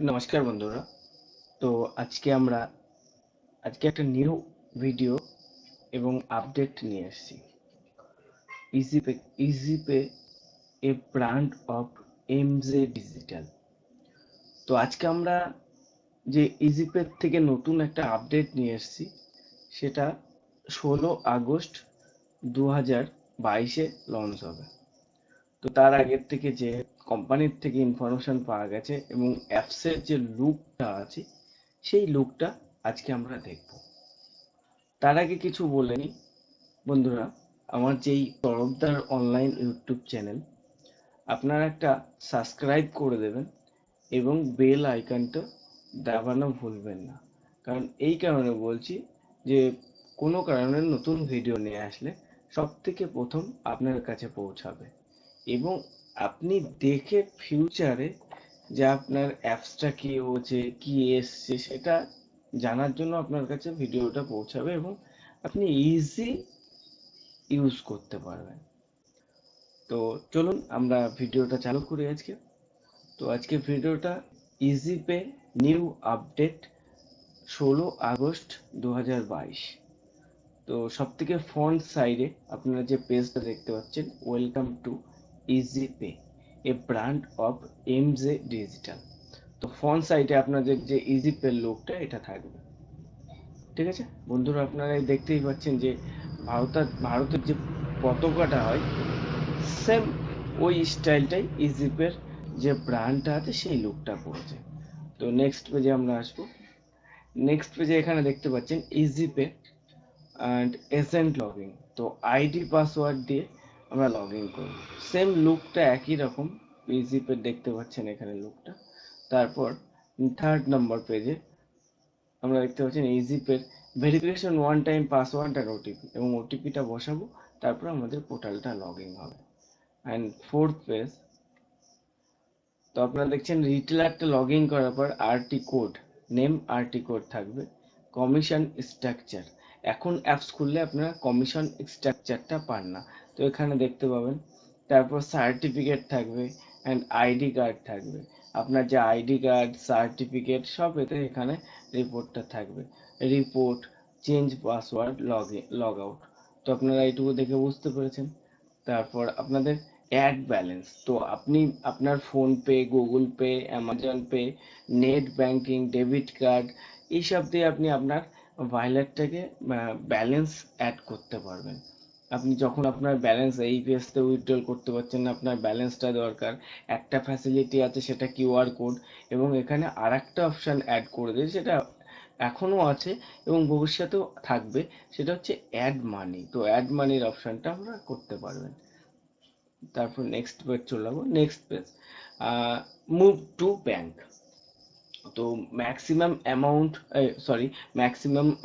নমস্কার বন্ধুরা। তো আজকে আমরা একটা নিউ ভিডিও এবং আপডেট নিয়ে এসেছি। EasyPay EasyPay A brand of এমজে digital. তো আজকে আমরা যে ইজিপে থেকে নতুন একটা আপডেট নিয়ে এসেছি, সেটা 16 আগস্ট 2022-এ লঞ্চ হবে। তো তার আগের থেকে যে কোম্পানির থেকে ইনফরমেশন পাওয়া গেছে এবং অ্যাপসের যে লুকটা আছে, সেই লুকটা আজকে আমরা দেখব। তার আগে কিছু বলে নিই বন্ধুরা, আমার যেই তরফদার অনলাইন ইউটিউব চ্যানেল, আপনারা একটা সাবস্ক্রাইব করে দেবেন এবং বেল আইকনটা দাবানো ভুলবেন না। কারণ এই কারণে বলছি যে কোনো কারণে নতুন ভিডিও নিয়ে আসলে সব থেকে প্রথম আপনার কাছে পৌঁছাবে এবং আপনি দেখে ফিউচারে যে আপনার অ্যাপসটা কি হচ্ছে কি এসছে সেটা জানার জন্য আপনার কাছে ভিডিওটা পৌঁছাবে এবং আপনি ইজি ইউজ করতে পারবেন। তো চলুন আমরা ভিডিওটা চালু করি আজকে। তো আজকে ভিডিওটা easy pay new update 16 August 2022। তো সব থেকে ফ্রন্ট সাইডে আপনারা যে পেজটা দেখতে পাচ্ছেন, welcome to easy pay A brand of এমজে digital. তো ফ্রন্ট সাইডে আপনাদের যে ইজি পে লোকটা এটা থাকবে। ঠিক আছে বন্ধুরা, আপনারা দেখতেই পাচ্ছেন যে ভারতের যে পতাকাটা হয়, সেম ওই স্টাইলটাই ইজিপের যে ব্র্যান্ডটা আছে সেই লুকটা করেছে। তো নেক্সট পেজে আমরা আসবো। নেক্সট পেজে এখানে দেখতে পাচ্ছেন ইজিপে অ্যান্ড এজেন্ট লগইন। তো আইডি পাসওয়ার্ড দিয়ে আমরা লগ ইন করবো। সেম লুকটা একই রকম, ইজিপে দেখতে পাচ্ছেন এখানে লুকটা। তারপর থার্ড নম্বর পেজে আমরা দেখতে পাচ্ছেন ইজিপের ভেরিফিকেশন ওয়ান টাইম পাসওয়ার্ড আর ওটিপি, এবং ওটিপিটা বসাবো, তারপর আমাদের পোর্টালটা লগ ইন হবে। অ্যান্ড ফোর্থ পেজ, তো আপনারা দেখছেন রিটেলারটা লগ ইন করার পর RT code, name RT code থাকবে, কমিশন স্ট্রাকচার। এখন অ্যাপস খুললে আপনারা কমিশন স্ট্রাকচারটা পান না, তো এখানে দেখতে পাবেন। তারপর সার্টিফিকেট থাকবে অ্যান্ড আইডি কার্ড থাকবে। আপনার যে আইডি কার্ড সার্টিফিকেট সব এতে এখানে রিপোর্টটা থাকবে। Report, change password, log out. তো আপনারা এইটুকু দেখে বুঝতে পেরেছেন। তারপর আপনাদের অ্যাড ব্যালেন্স, তো আপনি আপনার PhonePe, Google pay, Amazon pay, net banking, debit card, এইসব দিয়ে আপনি আপনার ওয়ালেটটাকে ব্যালেন্স অ্যাড করতে পারবেন। আপনি যখন আপনার ব্যালেন্স এই পেজতে উইথড্রল করতে পারছেন না, আপনার ব্যালেন্সটা দরকার, একটা ফ্যাসিলিটি আছে সেটা কিউআর কোড, এবং এখানে আর একটা অপশান অ্যাড করে দিয়েছে, সেটা এখনও আছে এবং ভবিষ্যতেও থাকবে, সেটা হচ্ছে অ্যাড মানি। তো অ্যাড মানির অপশানটা আমরা করতে পারবেন। তারপর নেক্সট পেজ চলে যাবো। Next page, move to bank. তো ম্যাক্সিমাম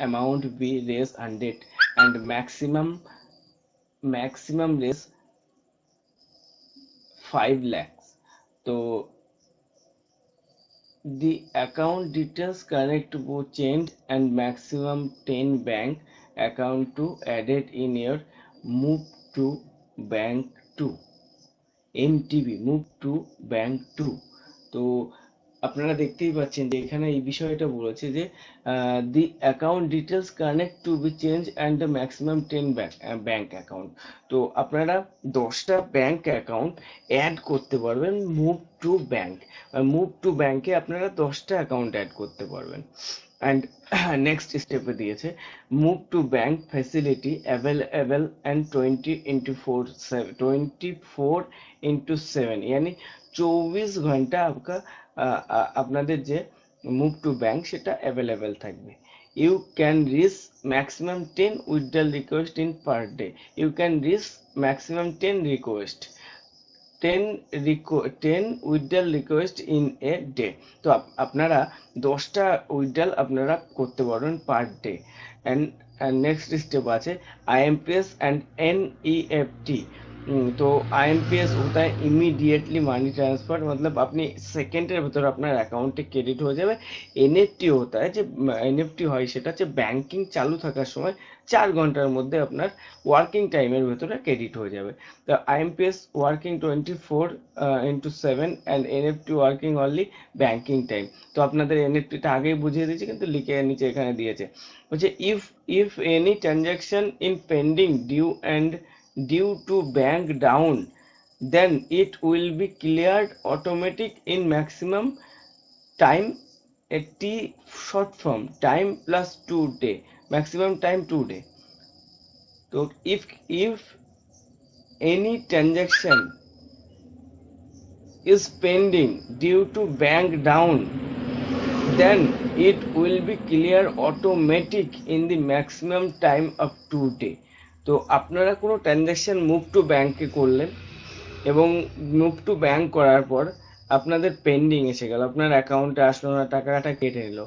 অ্যামাউন্ট বি রেজ 100 অ্যান্ড ম্যাক্সিমাম রেজ 5 lakhs। তো the account details connect to change and maximum 10 bank account to added in your move to bank 2 MTB, move to bank to. তো আপনারা দেখতেই পাচ্ছেন যে এখানে এই বিষয়টা বলেছে যে দি account details connect to be change and the maximum 10 bank account. তো আপনারা 10টা ব্যাংক অ্যাকাউন্ট অ্যাড করতে পারবেন move to bank. Move to ব্যাংকে আপনারা 10টা অ্যাকাউন্ট অ্যাড করতে পারবেন। অ্যান্ড নেক্সট স্টেপে দিয়েছে move to bank facility available and 24/7 यानी 24 घंटा आपका আপনাদের যে মুভ টু ব্যাংক সেটা অ্যাভেলেবেল থাকবে। You can reach maximum 10 withdrawal request in per day. You can reach maximum 10 request, 10 withdrawal request in a day. তো আপনারা 10টা উইথড্রল আপনারা করতে পারবেন per day. And next step আছে আইএমপিএস অ্যান্ড এনইএফটি। तो आईएमपीएस होता है इमीडिएटली मानी ट्रांसफर, मतलब আপনি সেকেন্ডের ভিতর আপনার অ্যাকাউন্টে ক্রেডিট হয়ে যাবে। এনএফটি होता है যে এনএফটি হয় সেটা হচ্ছে ব্যাংকিং চালু থাকার সময় 4 ঘন্টার মধ্যে আপনার ওয়ার্কিং টাইমের ভেতরে ক্রেডিট হয়ে যাবে। তো IMPS working 24/7 and NFT working only banking time. তো আপনাদের এনএফটিটা আগেই বুঝিয়ে দিয়েছি, কিন্তু লিখে নিচে এখানে দিয়েছে, বলছে if any transaction in pending due and due to bank down, then it will be cleared automatic in maximum time, a t short form time plus 2 day, maximum time 2 day. So if any transaction is pending due to bank down, then it will be clear automatic in the maximum time of 2 day. তো আপনারা কোনো transaction move to ব্যাংকে করলেন এবং move to bank করার পর আপনাদের pending এসে গেল, আপনার অ্যাকাউন্টে আসলো না, টাকাটা কেটে নিল,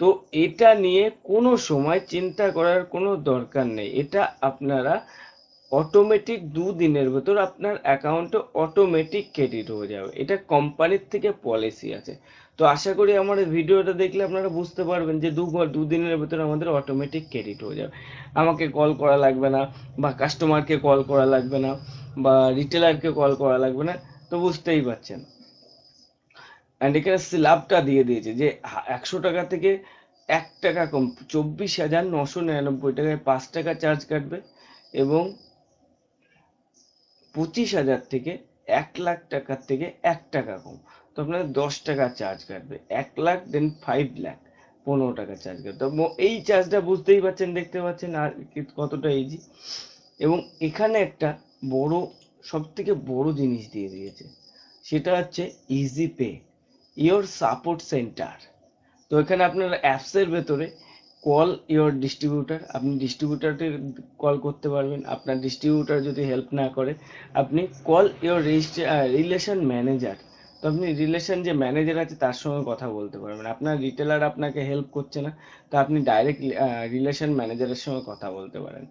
তো এটা নিয়ে কোনো সময় চিন্তা করার কোনো দরকার নেই। এটা আপনারা অটোমেটিক 2 দিনের ভেতর আপনার অ্যাকাউন্টে অটোমেটিক ক্রেডিট হয়ে যাবে। এটা কোম্পানির থেকে পলিসি আছে। তো আশা করি আমার এই ভিডিওটা দেখলে আপনারা বুঝতে পারবেন যে 2 দিনের ভেতর আমাদের অটোমেটিক ক্রেডিট হয়ে যাবে। আমাকে কল করা লাগবে না, বা কাস্টমারকে কল করা লাগবে না, বা রিটেলারকে কল করা লাগবে না। তো বুঝতেই পারছেন। অ্যান্ড এখানে স্ল্যাবটা দিয়ে দিয়েছে যে 100 টাকা থেকে 1 টাকা কম, 24,999 টাকায় 5 টাকা চার্জ কাটবে, এবং 25,000 থেকে 1 লাখ টাকার থেকে 1 টাকা কম, তো আপনাদের 10 টাকা চার্জ কাটবে। 1 লাখ দেন 5 লাখ 15 টাকা চার্জ কাটবে। তো এই চার্জটা বুঝতেই পারছেন, দেখতে পাচ্ছেন আর কতটা ইজি। এবং এখানে একটা বড়, সব থেকে বড় জিনিস দিয়ে দিয়েছে, সেটা হচ্ছে easy pay your support centre. তো এখানে আপনার অ্যাপসের ভেতরে কল ইওর ডিস্ট্রিবিউটার, আপনি ডিস্ট্রিবিউটারকে কল করতে পারবেন। আপনার ডিস্ট্রিবিউটার যদি হেল্প না করে, আপনি কল ইওর রিলেশন ম্যানেজার, তো আপনি রিলেশন যে ম্যানেজার আছে তার সঙ্গে কথা বলতে পারবেন। আপনার রিটেলার আপনাকে হেল্প করছে না, তো আপনি ডাইরেক্ট রিলেশন ম্যানেজারের সঙ্গে কথা বলতে পারেন।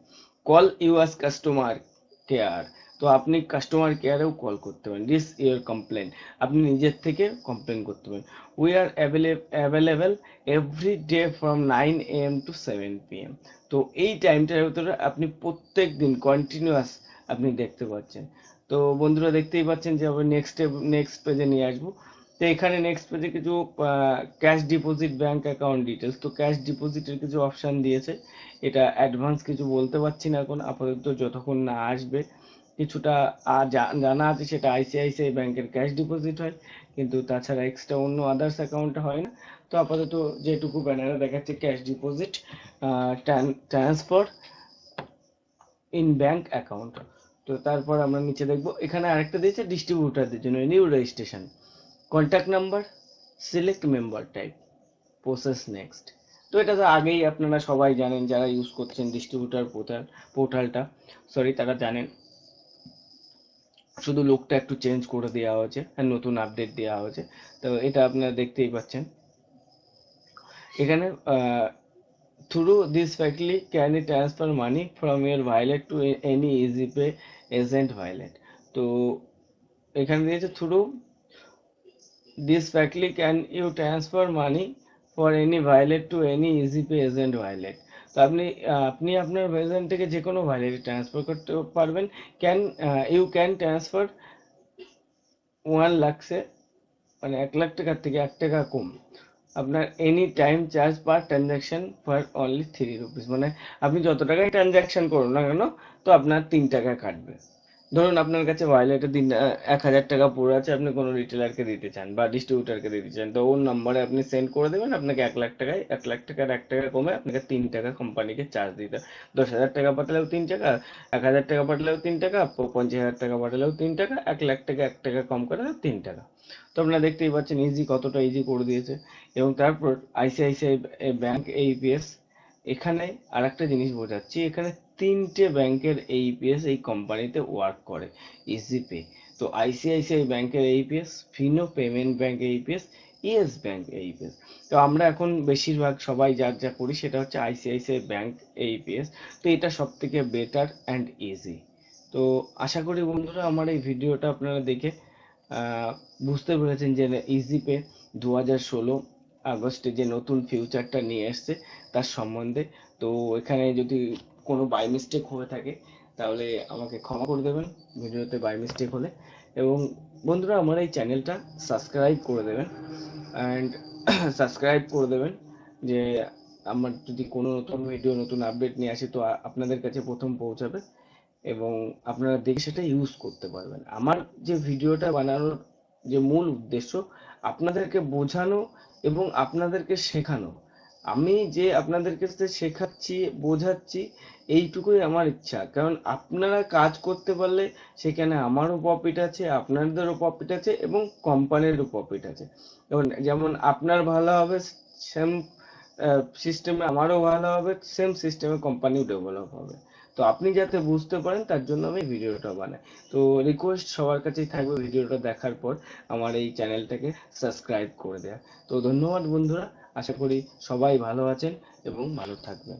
কল ইউএস কাস্টমার কেয়ার, তো আপনি কাস্টমার কেয়ারেও কল করতে পারেন। দিস ইওর কমপ্লেন, আপনি নিজের থেকে কমপ্লেন করতে পারেন। We are available every day from 9 AM to 7 PM। তো এই টাইমটার ভিতরে আপনি প্রত্যেক দিন কন্টিনিউয়াস আপনি দেখতে পাচ্ছেন। তো বন্ধুরা দেখতেই পাচ্ছেন যে আবার নেক্সট পেজে নিয়ে আসবো। তো এখানে নেক্সট পেজে কিছু cash deposit bank account details, তো ক্যাশ ডিপোজিটের কিছু অপশান দিয়েছে। এটা অ্যাডভান্স কিছু বলতে পারছি না এখন আপাতত, যতক্ষণ না আসবে। কিছুটা জানা আছে, সেটা আইসিআইসিআই ব্যাংকের ক্যাশ ডিপোজিট হয়, কিন্তু তাছাড়া এক্সট্রা অন্য আদার্স অ্যাকাউন্টে হয় না। তো আপাতত যেটুকু ব্যানারে দেখাচ্ছে cash deposit transfer in bank account. তো তারপর আমরা নিচে দেখবো, এখানে আরেকটা দিয়েছে ডিস্ট্রিবিউটারদের জন্য new registration, contact number, select member type, process next. তো এটা তো আগেই আপনারা সবাই জানেন, যারা ইউজ করছেন ডিস্ট্রিবিউটার পোর্টালটা, সরি তারা জানেন। শুধু লোকটা একটু চেঞ্জ করে দেওয়া হয়েছে আর নতুন আপডেট দেওয়া হয়েছে। তো এটা আপনারা দেখতেই পাচ্ছেন এখানে। থ্রু দিস ফ্যাক্টলি can I transfer money from your wallet to any easy pay agent wallet. তো এখানে দিয়েছে থ্রু দিস ফ্যাক্টলি can you transfer money for any wallet to any easy pay agent wallet. তো আপনি আপনার এজেন্ট থেকে যে কোনো ভাইলেটে ট্রান্সফার করতে পারবেন। ইউ ক্যান ট্রান্সফার 1 লাখ সে, মানে 1 লাখ টাকার থেকে 1 টাকা কম, আপনার any time charge per transaction for only 3 rupees, মানে আপনি যত টাকায় ট্রানজাকশন করুন না কেন, তো আপনার 3 টাকা কাটবে। ধরুন আপনার কাছে ওয়ালেটে 1,000 টাকা পড়ে আছে, আপনি কোনো রিটেলারকে দিতে চান বা ডিস্ট্রিবিউটারকে দিতে চান, তো ওর নম্বরে আপনি সেন্ড করে দেবেন, আপনাকে 1 লাখ টাকায় 1 লাখ টাকার 1 টাকা কমে আপনাকে 3 টাকা কোম্পানিকে চার্জ দিতে। 10,000 টাকা পাঠালেও 3 টাকা, 1,000 টাকা পাঠালেও 3 টাকা, 50,000 টাকা পাঠালেও 3 টাকা, 1 লাখ টাকা 1 টাকা কম করে 3 টাকা। তো আপনারা দেখতেই পাচ্ছেন ইজি, কতটা ইজি করে দিয়েছে। এবং তারপর আইসিআইসিআই ব্যাংক এইপিএস, এখানে আর একটা জিনিস বোঝাচ্ছি, এখানে 3টে ব্যাংকের এইপিএস এই কোম্পানিতে ওয়ার্ক করে ইজি পে। তো আইসিআইসিআই ব্যাংকের AEPS, Fino payment bank AEPS, yes bank AEPS. তো আমরা এখন বেশিরভাগ সবাই যা করি সেটা হচ্ছে আইসিআইসিআই ব্যাংক এইপিএস। তো এটা সব থেকে বেটার অ্যান্ড ইজি। তো আশা করি বন্ধুরা আমার এই ভিডিওটা আপনারা দেখে বুঝতে পেরেছেন যে ইজিপে 2016 আগস্টে যে নতুন ফিউচারটা নিয়ে এসছে তার সম্বন্ধে। তো এখানে যদি কোনো বাই মিস্টেক হয়ে থাকে তাহলে আমাকে ক্ষমা করে দেবেন ভিডিওতে বাই মিস্টেক হলে। এবং বন্ধুরা আমার এই চ্যানেলটা সাবস্ক্রাইব করে দেবেন অ্যান্ড সাবস্ক্রাইব করে দেবেন যে আমার যদি কোনো নতুন ভিডিও নতুন আপডেট নিয়ে আসে তো আপনাদের কাছে প্রথম পৌঁছাবে এবং আপনারা দেখে সেটা ইউজ করতে পারবেন। আমার যে ভিডিওটা বানানোর যে মূল উদ্দেশ্য আপনাদেরকে বোঝানো এবং আপনাদেরকে শেখানো। আমি যে আপনাদেরকে যে শেখাচ্ছি বোঝাচ্ছি এইটুকুই আমার ইচ্ছা, কারণ আপনারা কাজ করতে পারলে সেখানে আমারও প্রফিট আছে, আপনাদেরও প্রফিট আছে এবং কোম্পানিরও প্রফিট আছে। যেমন আপনার ভালো হবে, সেম সিস্টেমে আমারও ভালো হবে, সেম সিস্টেমে কোম্পানিও ডেভেলপ হবে। তো আপনি যাতে বুঝতে পারেন তার জন্য আমি ভিডিওটা বানাই। তো রিকোয়েস্ট সবার কাছেই থাকবে ভিডিওটা দেখার পর আমার এই চ্যানেলটাকে সাবস্ক্রাইব করে দেয়া। তো ধন্যবাদ বন্ধুরা, আশা করি সবাই ভালো আছেন এবং ভালো থাকবেন।